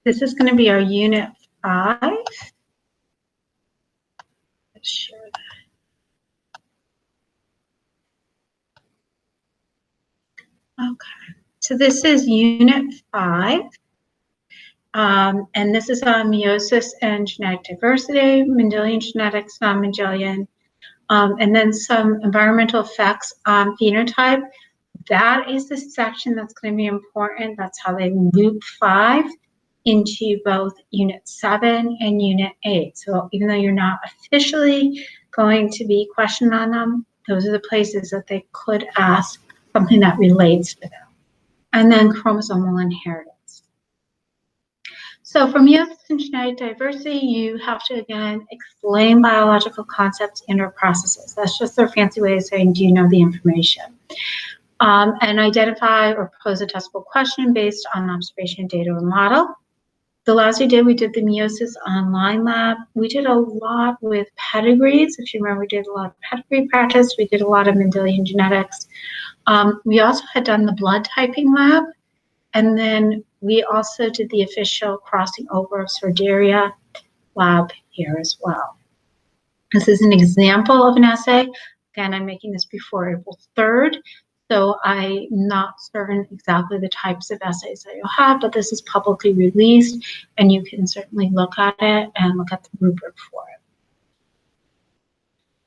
This is going to be our unit 5. Let's share that. Okay, so this is unit 5. And this is on meiosis and genetic diversity, Mendelian genetics, non-Mendelian, and then some environmental effects on phenotype. That is the section that's going to be important. That's how they loop 5 into both Unit 7 and Unit 8. So even though you're not officially going to be questioned on them, those are the places that they could ask something that relates to them. And then chromosomal inheritance. So for meiosis and genetic diversity, you have to, again, explain biological concepts and or processes. That's just their fancy way of saying, do you know the information? And identify or pose a testable question based on observation, data, or model. The last we did the Meiosis online lab. We did a lot with pedigrees. If you remember, we did a lot of pedigree practice. We did a lot of Mendelian genetics. We also had done the blood typing lab. And then we also did the official crossing over of Sorderia lab here as well. This is an example of an essay. Again, I'm making this before April 3rd. So I'm not certain exactly the types of essays that you'll have, but this is publicly released and you can certainly look at it and look at the rubric for it.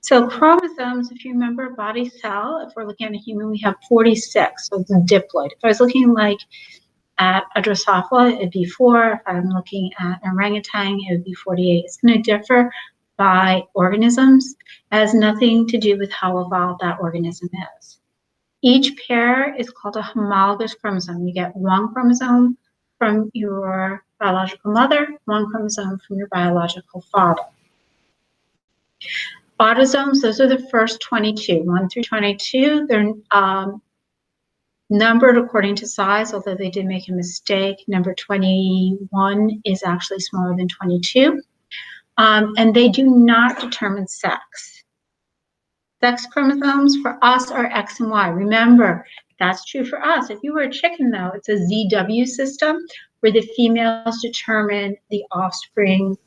So chromosomes, if you remember a body cell, if we're looking at a human, we have 46, so it's a diploid. If I was looking like at a Drosophila, it'd be 4. If I'm looking at an orangutan, it would be 48. It's going to differ by organisms. It has nothing to do with how evolved that organism is. Each pair is called a homologous chromosome. You get 1 chromosome from your biological mother, 1 chromosome from your biological father. Autosomes, those are the first 22, 1 through 22. They're numbered according to size, although they did make a mistake. Number 21 is actually smaller than 22. And they do not determine sex. Sex chromosomes for us are X and Y. Remember, that's true for us. If you were a chicken, though, it's a ZW system where the females determine the offspring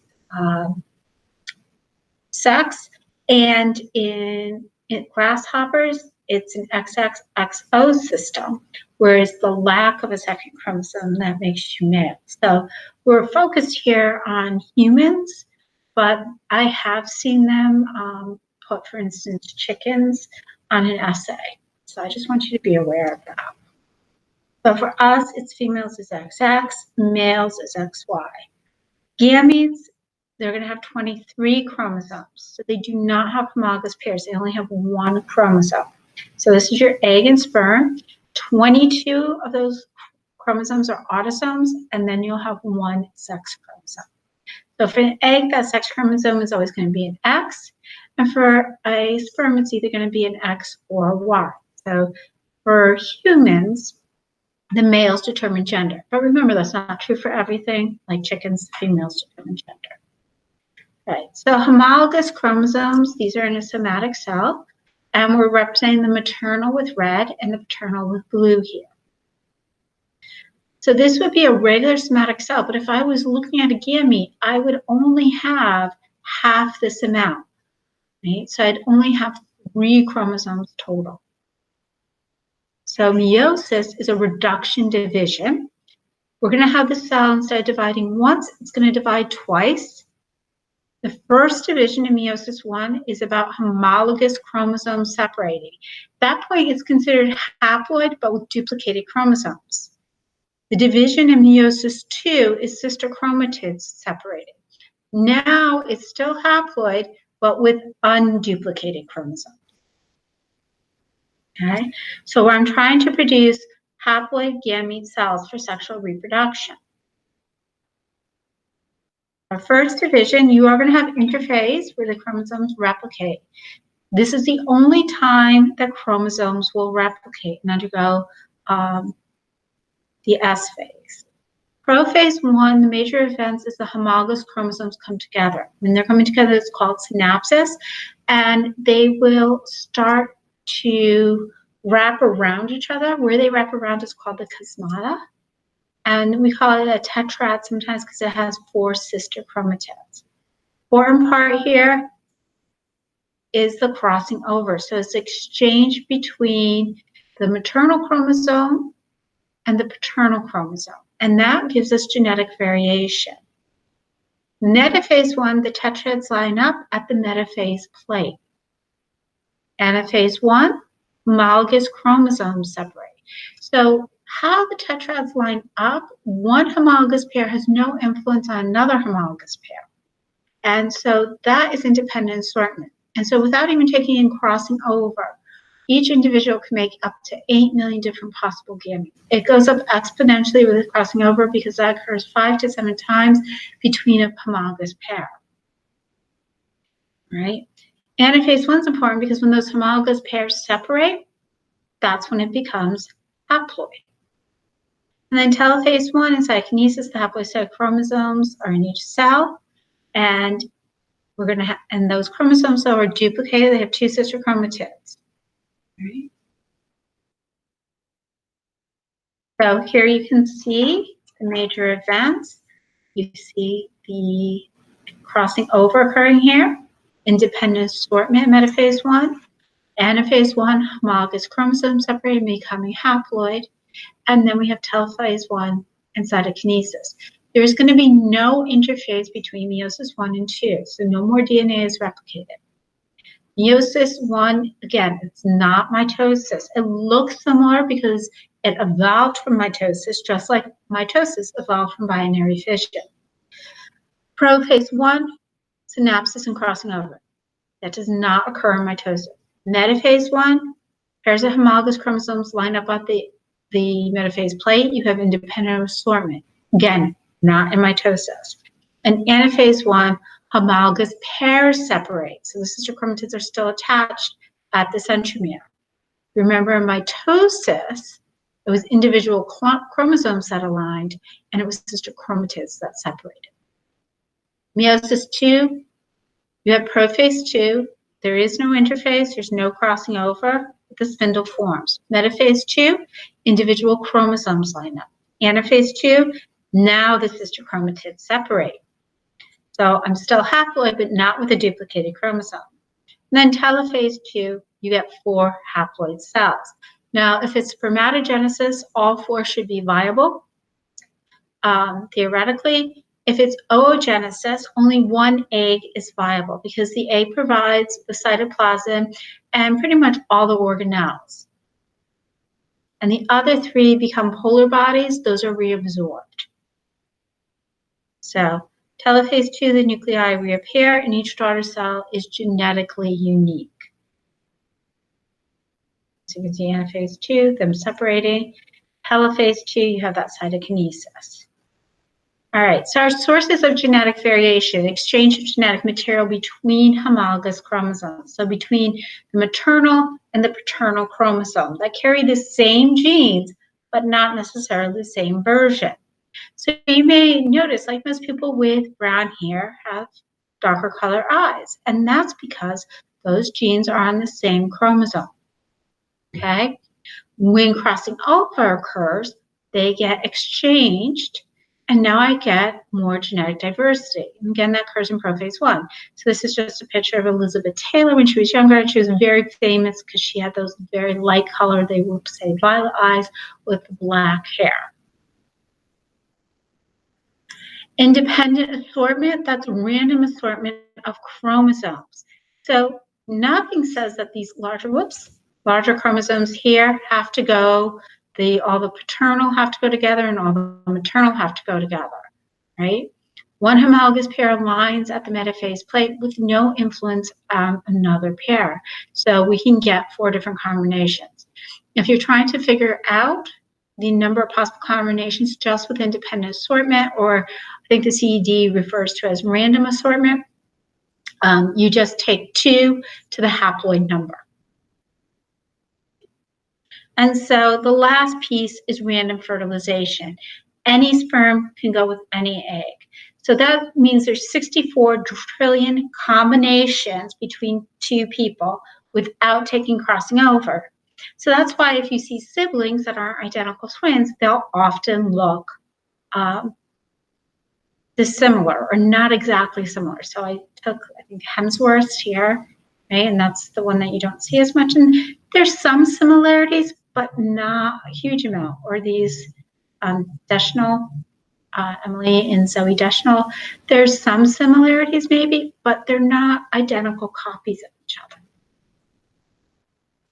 sex. And in grasshoppers, it's an XXXO system, whereas the lack of a second chromosome, that makes you male. So we're focused here on humans, but I have seen them put, for instance, chickens on an essay. So I just want you to be aware of that. So for us, it's females is XX, males is XY. Gametes, they're going to have 23 chromosomes. So they do not have homologous pairs. They only have 1 chromosome. So this is your egg and sperm. 22 of those chromosomes are autosomes, and then you'll have 1 sex chromosome. So for an egg, that sex chromosome is always going to be an X. And for a sperm, it's either going to be an X or a Y. So for humans, the males determine gender. But remember, that's not true for everything. Like chickens, the females determine gender. Right, so homologous chromosomes, these are in a somatic cell. And we're representing the maternal with red and the paternal with blue here. So this would be a regular somatic cell, but if I was looking at a gamete, I would only have half this amount, right? So I'd only have 3 chromosomes total. So meiosis is a reduction division. We're going to have the cell, instead of dividing once, it's going to divide twice. The first division in meiosis 1 is about homologous chromosomes separating. At that point, it's considered haploid, but with duplicated chromosomes. The division in meiosis 2 is sister chromatids separating. Now it's still haploid, but with unduplicated chromosomes. Okay, so I'm trying to produce haploid gamete cells for sexual reproduction. Our first division, you are going to have interphase where the chromosomes replicate. This is the only time that chromosomes will replicate and undergo the S phase. Prophase 1, the major events is the homologous chromosomes come together. When they're coming together, it's called synapsis, and they will start to wrap around each other. Where they wrap around is called the chiasmata. And we call it a tetrad sometimes because it has 4 sister chromatids. Important part here is the crossing over. So it's exchange between the maternal chromosome and the paternal chromosome. And that gives us genetic variation. Metaphase 1, the tetrads line up at the metaphase plate. Anaphase 1, homologous chromosomes separate. So how the tetrads line up, one homologous pair has no influence on another homologous pair. And so that is independent assortment. And so without even taking in crossing over, each individual can make up to 8 million different possible gametes. It goes up exponentially with crossing over because that occurs 5 to 7 times between a homologous pair. Right? Anaphase 1 is important because when those homologous pairs separate, that's when it becomes haploid. And then telophase 1 in cytokinesis, the haploid set of chromosomes are in each cell, and we're going to have, and those chromosomes though are duplicated. They have 2 sister chromatids. Right. So here you can see the major events. You see the crossing over occurring here, independent assortment, metaphase 1, anaphase 1, homologous chromosomes separated, becoming haploid, and then we have telophase 1 and cytokinesis. There's going to be no interphase between meiosis 1 and 2, so no more DNA is replicated. Meiosis 1, again, it's not mitosis. It looks similar because it evolved from mitosis, just like mitosis evolved from binary fission. Prophase 1, synapsis and crossing over. That does not occur in mitosis. Metaphase 1, pairs of homologous chromosomes line up at the metaphase plate. You have independent assortment. Again, not in mitosis. And anaphase 1, homologous pairs separate. So the sister chromatids are still attached at the centromere. Remember, in mitosis, it was individual chromosomes that aligned, and it was sister chromatids that separated. Meiosis 2, you have prophase 2. There is no interphase. There's no crossing over. The spindle forms. Metaphase 2, individual chromosomes line up. Anaphase 2, now the sister chromatids separate. So I'm still haploid, but not with a duplicated chromosome. And then telophase 2, you get 4 haploid cells. Now, if it's spermatogenesis, all 4 should be viable. Theoretically, if it's oogenesis, only 1 egg is viable because the egg provides the cytoplasm and pretty much all the organelles. And the other 3 become polar bodies. Those are reabsorbed. So telophase 2, the nuclei reappear, and each daughter cell is genetically unique. So you can see anaphase 2, them separating. Telophase 2, you have that cytokinesis. All right, so our sources of genetic variation, exchange of genetic material between homologous chromosomes, so between the maternal and the paternal chromosome that carry the same genes, but not necessarily the same version. So you may notice, like most people with brown hair have darker color eyes, and that's because those genes are on the same chromosome, okay? When crossing over occurs, they get exchanged, and now I get more genetic diversity. And again, that occurs in prophase 1. So this is just a picture of Elizabeth Taylor when she was younger, and she was very famous because she had those very light color, they would say violet eyes with black hair. Independent assortment, that's random assortment of chromosomes. So nothing says that these larger chromosomes here have to go, all the paternal have to go together and all the maternal have to go together, right? One homologous pair aligns at the metaphase plate with no influence on another pair. So we can get 4 different combinations. If you're trying to figure out the number of possible combinations just with independent assortment, or I think the CED refers to as random assortment, you just take 2 to the haploid number. And so the last piece is random fertilization. Any sperm can go with any egg. So that means there's 64 trillion combinations between 2 people without taking crossing over. So that's why if you see siblings that aren't identical twins, they'll often look dissimilar or not exactly similar. So I took, I think, Hemsworth's here, right? And that's the one that you don't see as much. And there's some similarities, but not a huge amount. Or these Deschanel, Emily and Zoe Deschanel, there's some similarities maybe, but they're not identical copies of each other.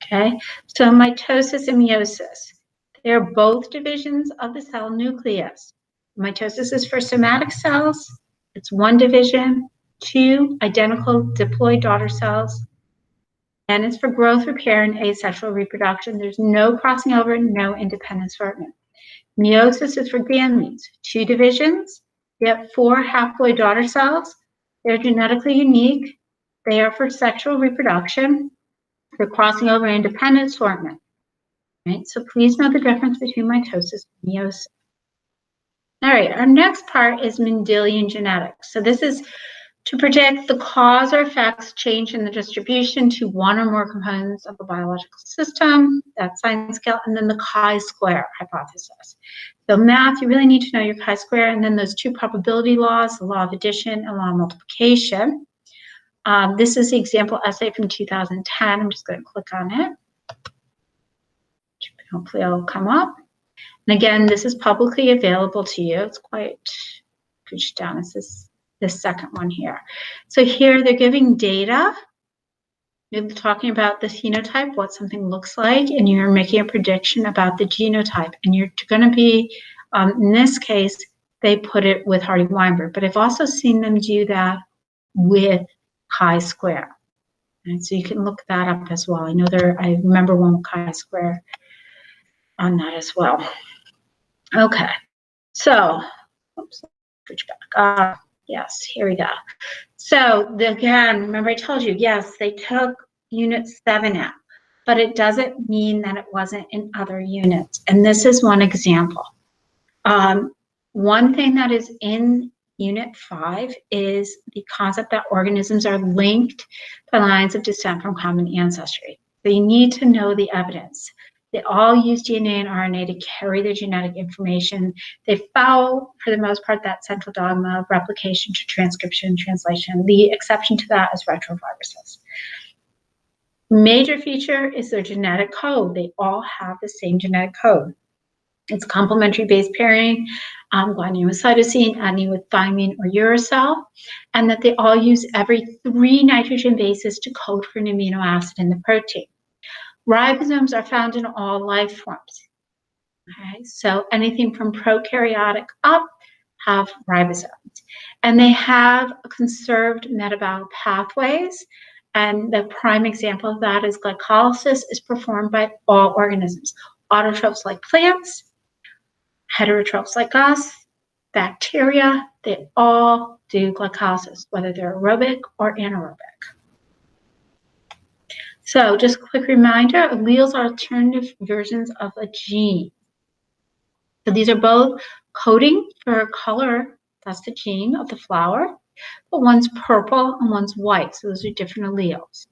Okay, so mitosis and meiosis, they're both divisions of the cell nucleus. Mitosis is for somatic cells. It's one division, two identical diploid daughter cells, and it's for growth, repair, and asexual reproduction. There's no crossing over, no independent assortment. Meiosis is for gametes, two divisions. You have four haploid daughter cells. They're genetically unique. They are for sexual reproduction, for crossing over, independent assortment. Right? So please know the difference between mitosis and meiosis. All right, our next part is Mendelian genetics. So this is to predict the cause or effects change in the distribution to one or more components of the biological system, that science scale, and then the chi-square hypothesis. So math, you really need to know your chi-square, and then those two probability laws, the law of addition and law of multiplication. This is the example essay from 2010. I'm just going to click on it. Hopefully it'll come up. And again, this is publicly available to you. It's quite pushed down. It's this second one here. So here they're giving data. You're talking about the phenotype, what something looks like, and you're making a prediction about the genotype. And you're going to be, in this case, they put it with Hardy-Weinberg. But I've also seen them do that with chi-square. And so you can look that up as well. I know I remember one with chi-square on that as well. Okay, so, oops, switch back. Yes, here we go. So again, remember I told you, yes, they took unit 7 out, but it doesn't mean that it wasn't in other units. And this is one example. One thing that is in unit 5 is the concept that organisms are linked by lines of descent from common ancestry. So you need to know the evidence. They all use DNA and RNA to carry their genetic information. They follow, for the most part, that central dogma of replication to transcription, translation. The exception to that is retroviruses. Major feature is their genetic code. They all have the same genetic code. It's complementary base pairing, guanine with cytosine, adenine with thymine or uracil, and that they all use every 3 nitrogen bases to code for an amino acid in the protein. Ribosomes are found in all life forms. Okay, so anything from prokaryotic up have ribosomes. And they have conserved metabolic pathways. And the prime example of that is glycolysis is performed by all organisms. Autotrophs like plants, heterotrophs like us, bacteria, they all do glycolysis, whether they're aerobic or anaerobic. So just a quick reminder, alleles are alternative versions of a gene. So these are both coding for color, that's the gene of the flower, but one's purple and one's white, so those are different alleles.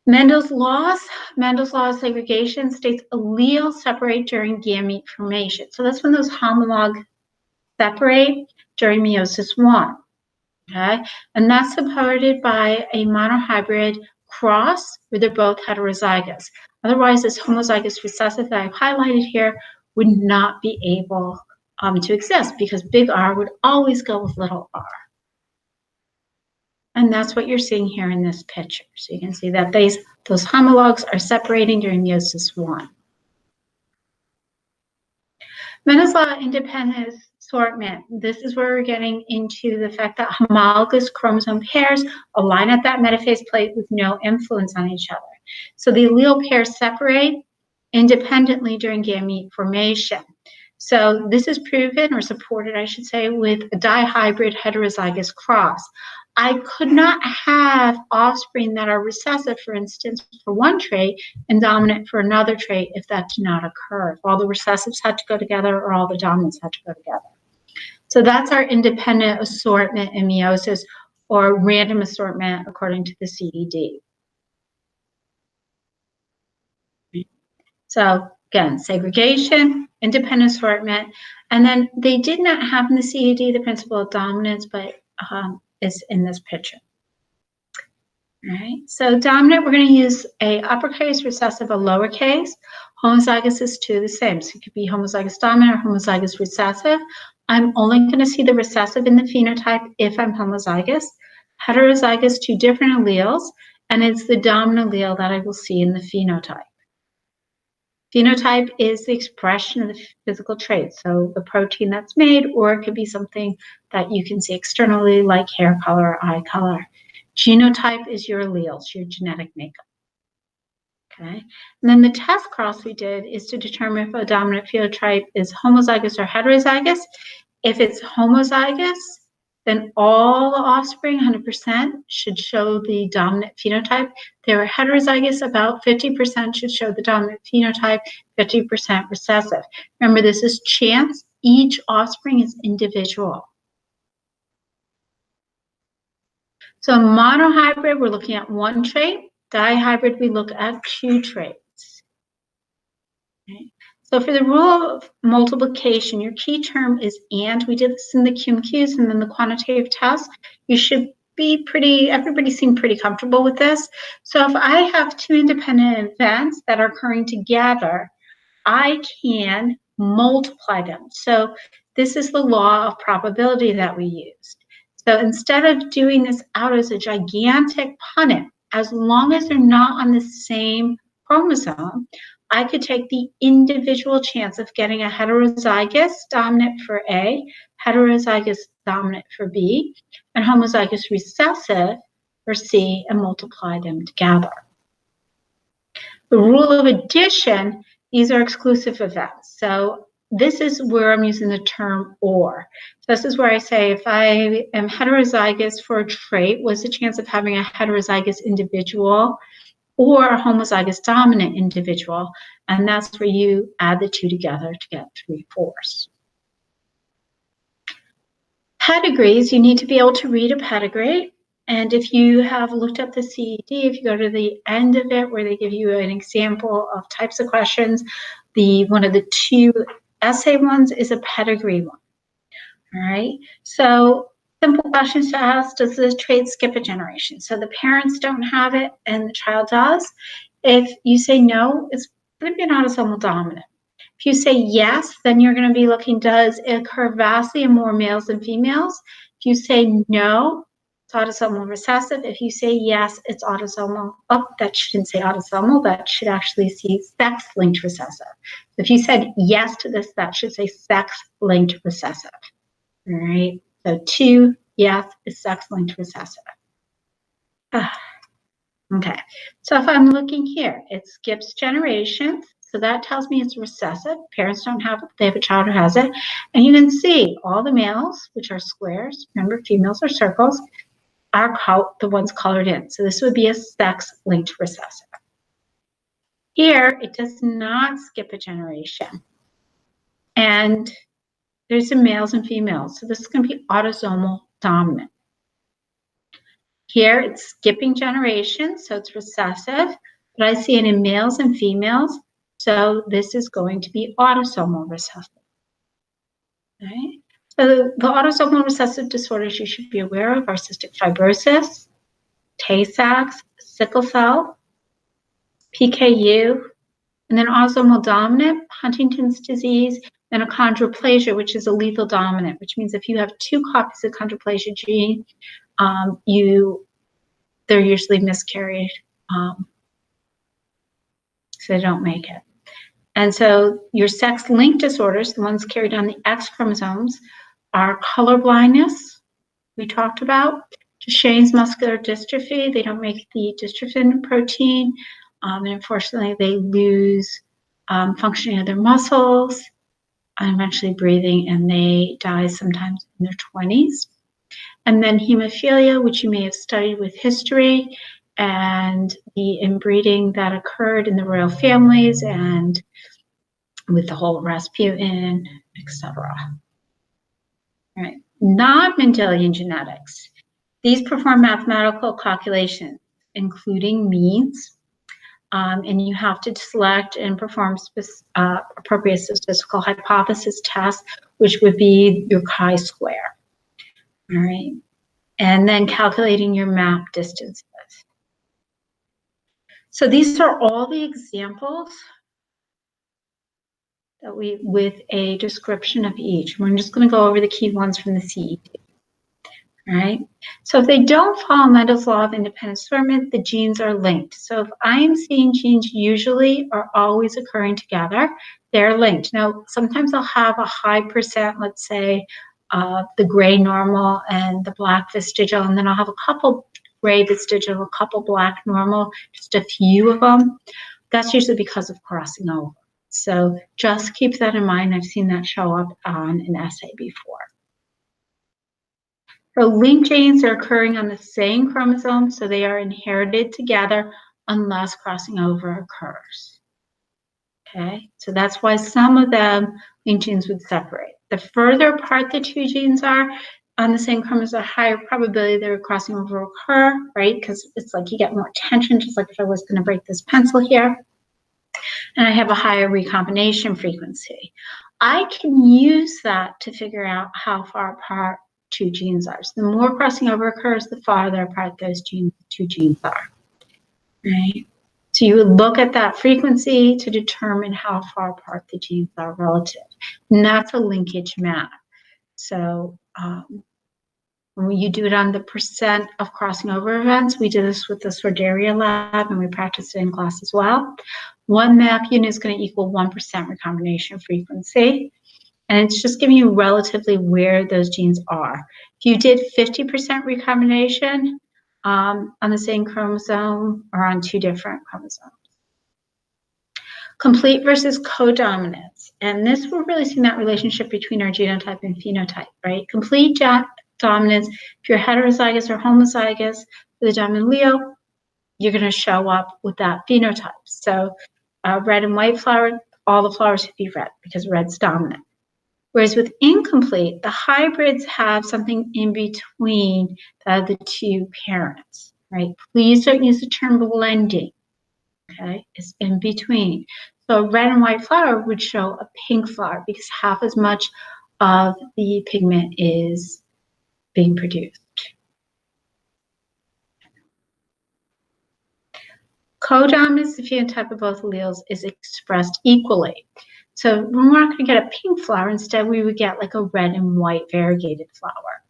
Mendel's law of segregation states alleles separate during gamete formation. So that's when those homologs separate during meiosis 1. Okay, and that's supported by a monohybrid cross where they're both heterozygous. Otherwise, this homozygous recessive that I've highlighted here would not be able to exist because big R would always go with little r. And that's what you're seeing here in this picture. So you can see that those homologs are separating during meiosis 1. Mendel's law of independent assortment. This is where we're getting into the fact that homologous chromosome pairs align at that metaphase plate with no influence on each other. So the allele pairs separate independently during gamete formation. So this is proven or supported, I should say, with a dihybrid heterozygous cross. I could not have offspring that are recessive, for instance, for one trait and dominant for another trait if that did not occur. If all the recessives had to go together or all the dominants had to go together. So that's our independent assortment in meiosis or random assortment according to the CDD. So again, segregation, independent assortment. And then they did not have in the CAD the principle of dominance, but is in this picture. All right, so dominant, we're going to use a uppercase, recessive, a lowercase. Homozygous is two the same. So it could be homozygous dominant or homozygous recessive. I'm only going to see the recessive in the phenotype if I'm homozygous. Heterozygous, two different alleles, and it's the dominant allele that I will see in the phenotype. Phenotype is the expression of the physical trait, so the protein that's made, or it could be something that you can see externally like hair color or eye color. Genotype is your alleles, your genetic makeup. Okay, and then the test cross we did is to determine if a dominant phenotype is homozygous or heterozygous. If it's homozygous, then all the offspring, 100%, should show the dominant phenotype. They were heterozygous, about 50% should show the dominant phenotype, 50% recessive. Remember, this is chance. Each offspring is individual. So monohybrid, we're looking at one trait. Dihybrid, we look at two traits. Okay. So for the rule of multiplication, your key term is and. We did this in the QMQs and then the quantitative test. You should be everybody seemed pretty comfortable with this. So if I have two independent events that are occurring together, I can multiply them. So this is the law of probability that we used. So instead of doing this out as a gigantic punnet, as long as they're not on the same chromosome, I could take the individual chance of getting a heterozygous dominant for A, heterozygous dominant for B, and homozygous recessive for C, and multiply them together. The rule of addition, these are exclusive events. So this is where I'm using the term or. So this is where I say if I am heterozygous for a trait, what's the chance of having a heterozygous individual or a homozygous dominant individual? And that's where you add the two together to get 3/4. Pedigrees, you need to be able to read a pedigree. And if you have looked up the CED, if you go to the end of it where they give you an example of types of questions, one of the two essay ones is a pedigree one. All right, so simple questions to ask: does the trait skip a generation? So the parents don't have it and the child does. If you say no, it's going to be an autosomal dominant. If you say yes, then you're going to be looking, does it occur vastly in more males than females? If you say no, it's autosomal recessive. If you say yes, it's autosomal. Oh, that shouldn't say autosomal. That should actually say sex-linked recessive. If you said yes to this, that should say sex-linked recessive. All right. So 2, yes, is sex-linked recessive. Okay. So if I'm looking here, it skips generations. So that tells me it's recessive. Parents don't have it, they have a child who has it. And you can see all the males, which are squares, remember females are circles, are the ones colored in. So this would be a sex-linked recessive. Here, it does not skip a generation. And there's some males and females. So this is going to be autosomal dominant. Here, it's skipping generations, so it's recessive. But I see it in males and females. So this is going to be autosomal recessive. Okay. So the autosomal recessive disorders you should be aware of are cystic fibrosis, Tay-Sachs, sickle cell, PKU, and then autosomal dominant, Huntington's disease, and achondroplasia, which is a lethal dominant, which means if you have 2 copies of achondroplasia gene, they're usually miscarried, so they don't make it. And so your sex-linked disorders, the ones carried on the X chromosomes, are color blindness, we talked about, Duchenne's muscular dystrophy, they don't make the dystrophin protein, and unfortunately they lose functioning of their muscles, and eventually breathing, and they die sometimes in their 20s. And then hemophilia, which you may have studied with history, and the inbreeding that occurred in the royal families and with the whole Rasputin, etc. All right, non-Mendelian genetics. These perform mathematical calculations, including means, and you have to select and perform appropriate statistical hypothesis tests, which would be your chi-square. All right, and then calculating your map distances. So these are all the examples that with a description of each. We're just going to go over the key ones from the CET. Right? So if they don't follow Mendel's law of independent assortment, the genes are linked. So if I am seeing genes usually are always occurring together, they're linked. Now, sometimes I'll have a high percent, let's say, the gray normal and the black vestigial, and then I'll have a couple gray vestigial, a couple black normal, just a few of them. That's usually because of crossing over. So just keep that in mind. I've seen that show up on an essay before. So linked genes are occurring on the same chromosome, so they are inherited together unless crossing over occurs. Okay, so that's why some of them linked genes would separate. The further apart the two genes are on the same chromosome, higher probability they're crossing over occur, right? Because it's like you get more tension, just like if I was going to break this pencil here. And I have a higher recombination frequency. I can use that to figure out how far apart two genes are. So the more crossing over occurs, the farther apart those two genes are, right? So you would look at that frequency to determine how far apart the genes are relative. And that's a linkage map. So when you do it on the percent of crossing over events, we did this with the Sordaria lab and we practiced it in class as well. One map unit is going to equal 1% recombination frequency. And it's just giving you relatively where those genes are. If you did 50% recombination on the same chromosome or on two different chromosomes. Complete versus codominance. And this, we're really seeing that relationship between our genotype and phenotype, right? Complete dominance, if you're heterozygous or homozygous for the dominant allele, you're going to show up with that phenotype. So red and white flower, all the flowers should be red because red's dominant. Whereas with incomplete, the hybrids have something in between the two parents, right? Please don't use the term blending, okay? It's in between. So a red and white flower would show a pink flower because half as much of the pigment is being produced. Codominance, the phenotype of both alleles, is expressed equally. So we're not going to get a pink flower. Instead, we would get like a red and white variegated flower.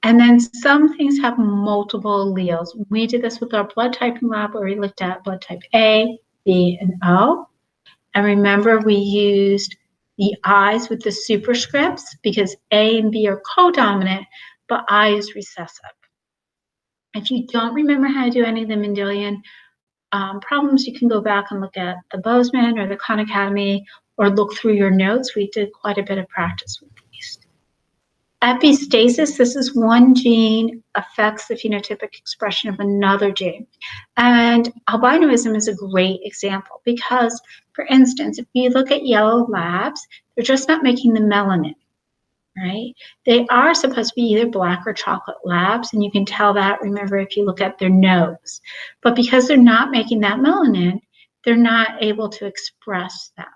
And then some things have multiple alleles. We did this with our blood typing lab where we looked at blood type A, B, and O. And remember, we used the I's with the superscripts because A and B are codominant, but I is recessive. If you don't remember how to do any of the Mendelian problems, you can go back and look at the Bozeman or the Khan Academy or look through your notes. We did quite a bit of practice with these. Epistasis, this is one gene affects the phenotypic expression of another gene. And albinoism is a great example because, for instance, if you look at yellow labs, they're just not making the melanin, right? They are supposed to be either black or chocolate labs, and you can tell that, remember, if you look at their nose. But because they're not making that melanin, they're not able to express that.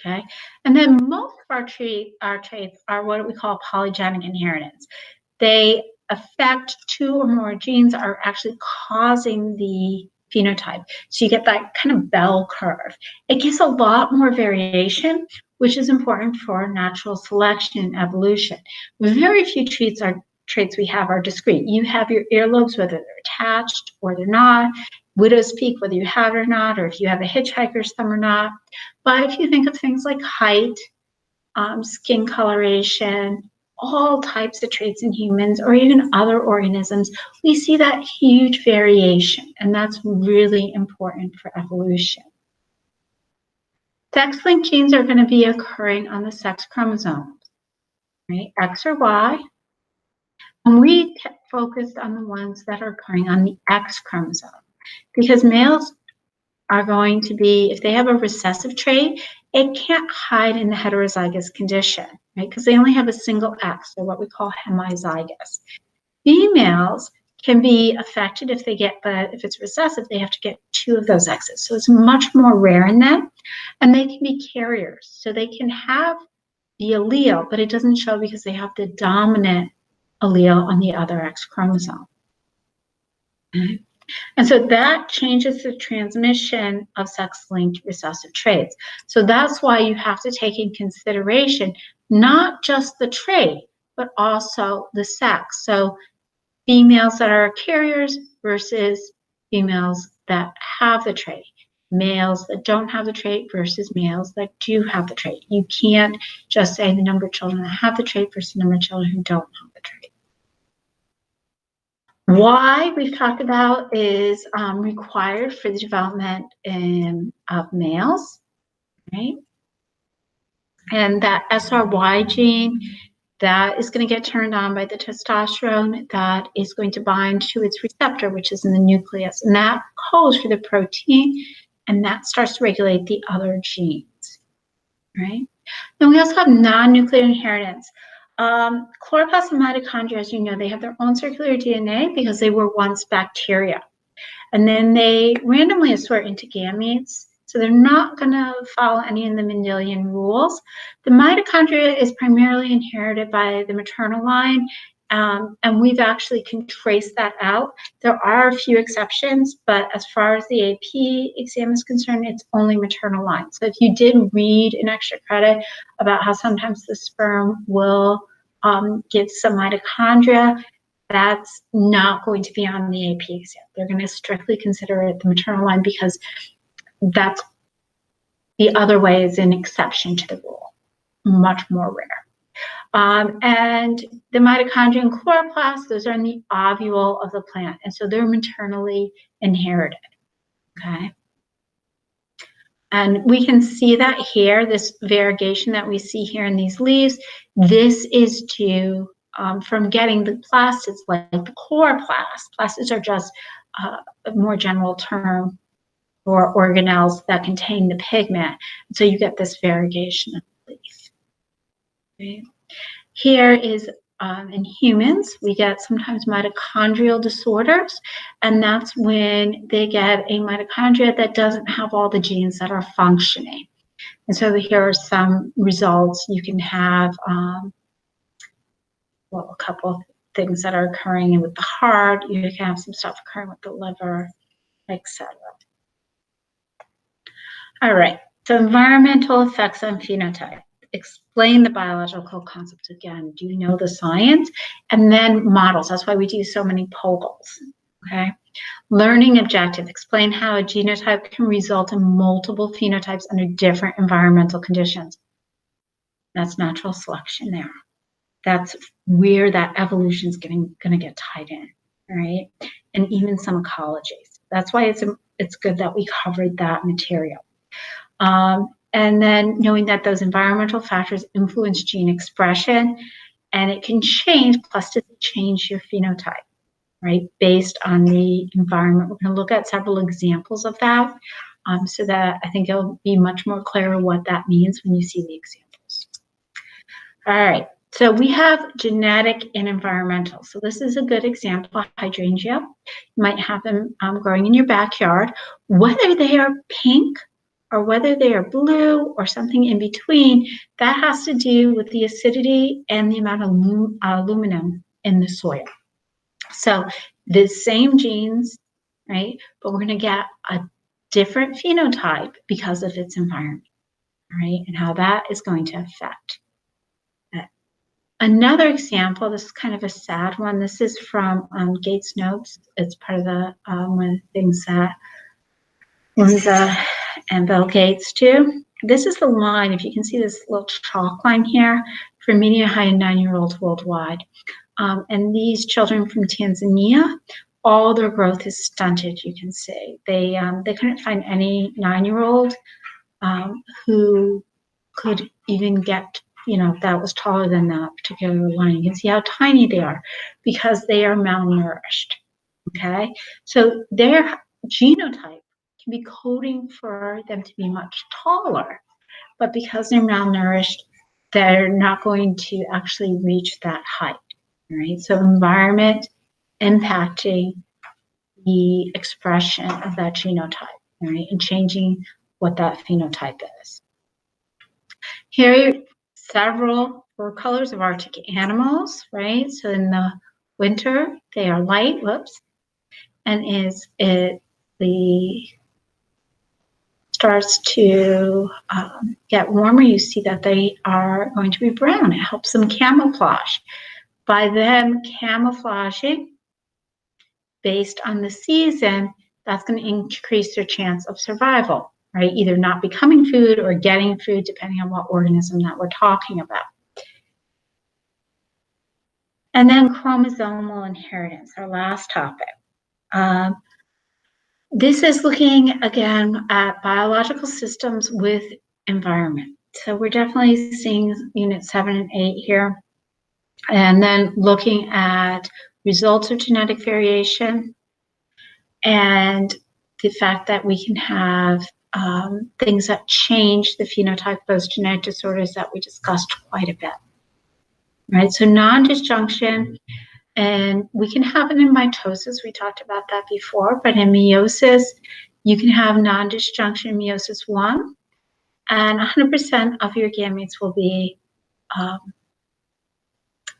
Okay, and then most of our traits are what we call polygenic inheritance. They affect two or more genes are actually causing the phenotype. So you get that kind of bell curve. It gives a lot more variation, which is important for natural selection and evolution. Very few traits we have are discrete. You have your earlobes, whether they're attached or they're not, widow's peak, whether you have it or not, or if you have a hitchhiker's thumb or not. But if you think of things like height, skin coloration, all types of traits in humans or even other organisms, we see that huge variation, and that's really important for evolution. Sex-linked genes are going to be occurring on the sex chromosomes, right? X or Y. And we focused on the ones that are occurring on the X chromosome because males are going to be, if they have a recessive trait, it can't hide in the heterozygous condition, right? Because they only have a single X, or what we call hemizygous. Females can be affected if they get, but if it's recessive, they have to get 2 of those X's. So it's much more rare in them, and they can be carriers. So they can have the allele, but it doesn't show because they have the dominant allele on the other X chromosome. Okay. And so that changes the transmission of sex-linked recessive traits. So that's why you have to take in consideration not just the trait, but also the sex. So females that are carriers versus females that have the trait. Males that don't have the trait versus males that do have the trait. You can't just say the number of children that have the trait versus the number of children who don't have the trait. Why we've talked about is required for the development of males, right? And that SRY gene, that is going to get turned on by the testosterone that is going to bind to its receptor, which is in the nucleus. And that codes for the protein, and that starts to regulate the other genes, right? Then we also have non-nuclear inheritance. Chloroplasts and mitochondria, as you know, they have their own circular DNA because they were once bacteria. And then they randomly assort into gametes. So they're not going to follow any of the Mendelian rules. The mitochondria is primarily inherited by the maternal line, and we've actually can trace that out. There are a few exceptions, but as far as the AP exam is concerned, it's only maternal line. So if you did read an extra credit about how sometimes the sperm will give some mitochondria, that's not going to be on the AP exam. They're going to strictly consider it the maternal line because that's the other way is an exception to the rule, much more rare. And the mitochondria and chloroplasts, those are in the ovule of the plant, and so they're maternally inherited, okay? And we can see that here, this variegation that we see here in these leaves, this is due from getting the plastids like the chloroplasts. Plastids are just a more general term for organelles that contain the pigment. So you get this variegation of the leaf. Okay. Here is in humans, we get sometimes mitochondrial disorders, and that's when they get a mitochondria that doesn't have all the genes that are functioning. And so here are some results. You can have, well, a couple of things that are occurring with the heart. You can have some stuff occurring with the liver, etc. All right, so environmental effects on phenotype. Explain the biological concepts again. Do you know the science? And then models. That's why we do so many POGLs, okay? Learning objective. Explain how a genotype can result in multiple phenotypes under different environmental conditions. That's natural selection there. That's where that evolution is going to get tied in, right? And even some ecologies. That's why it's good that we covered that material. And then knowing that those environmental factors influence gene expression, and it can change, plus to change your phenotype, right, based on the environment. We're going to look at several examples of that, so that I think it'll be much more clear what that means when you see the examples. All right, so we have genetic and environmental. So this is a good example, hydrangea. You might have them growing in your backyard. Whether they are pink or whether they are blue or something in between, that has to do with the acidity and the amount of aluminum in the soil. So the same genes, right, but we're going to get a different phenotype because of its environment, right, and how that is going to affect it. Another example, this is kind of a sad one. This is from Gates Notes. It's part of the one of the things that Linda and Bill Gates do. This is the line, if you can see this little chalk line here, for median height in 9-year-olds worldwide. And these children from Tanzania, all their growth is stunted, you can see. They couldn't find any 9-year-old who could even get, that was taller than that particular line. You can see how tiny they are because they are malnourished, okay? So their genotype can be coding for them to be much taller, but because they're malnourished, they're not going to actually reach that height, right? So environment impacting the expression of that genotype, right, and changing what that phenotype is. Here are several fur colors of Arctic animals, right? So in the winter, they are light, and the starts to get warmer, you see that they are going to be brown. It helps them camouflage. By them camouflaging based on the season, that's going to increase their chance of survival, right? Either not becoming food or getting food, depending on what organism that we're talking about. And then chromosomal inheritance, our last topic. This is looking, again, at biological systems with environment. So we're definitely seeing unit 7 and 8 here. And then looking at results of genetic variation and the fact that we can have things that change the phenotype of those genetic disorders that we discussed quite a bit. Right, so non-disjunction, and we can have it in mitosis, we talked about that before, but in meiosis, you can have non-disjunction meiosis 1, and 100% of your gametes will be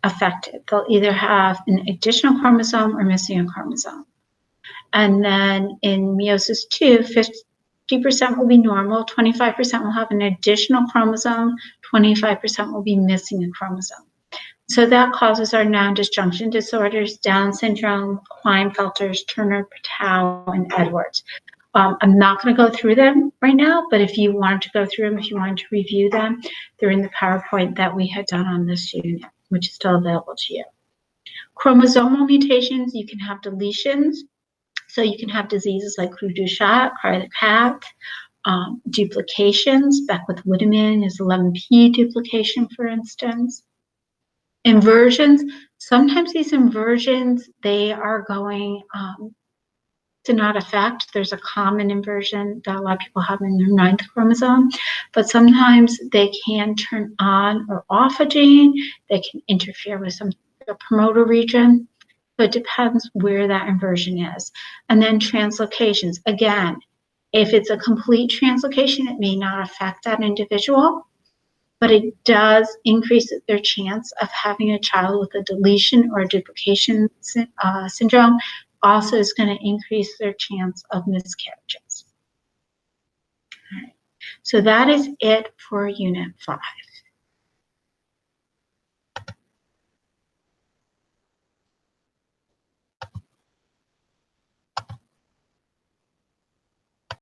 affected. They'll either have an additional chromosome or missing a chromosome. And then in meiosis 2, 50% will be normal, 25% will have an additional chromosome, 25% will be missing a chromosome. So that causes our non-disjunction disorders, Down syndrome, Klinefelter's, Turner-Patau, and Edwards. I'm not going to go through them right now, but if you wanted to go through them, if you wanted to review them, they're in the PowerPoint that we had done on this unit, which is still available to you. Chromosomal mutations, you can have deletions. So you can have diseases like Cru-du-Chat, Creutzfeldt, duplications. Beckwith-Wiedemann is 11p duplication, for instance. Inversions, sometimes these inversions, they are going to not affect. There's a common inversion that a lot of people have in their 9th chromosome, but sometimes they can turn on or off a gene. They can interfere with some promoter region. So it depends where that inversion is. And then translocations. Again, if it's a complete translocation, it may not affect that individual, but it does increase their chance of having a child with a deletion or a duplication syndrome. Also is going to increase their chance of miscarriages. All right. So that is it for Unit 5.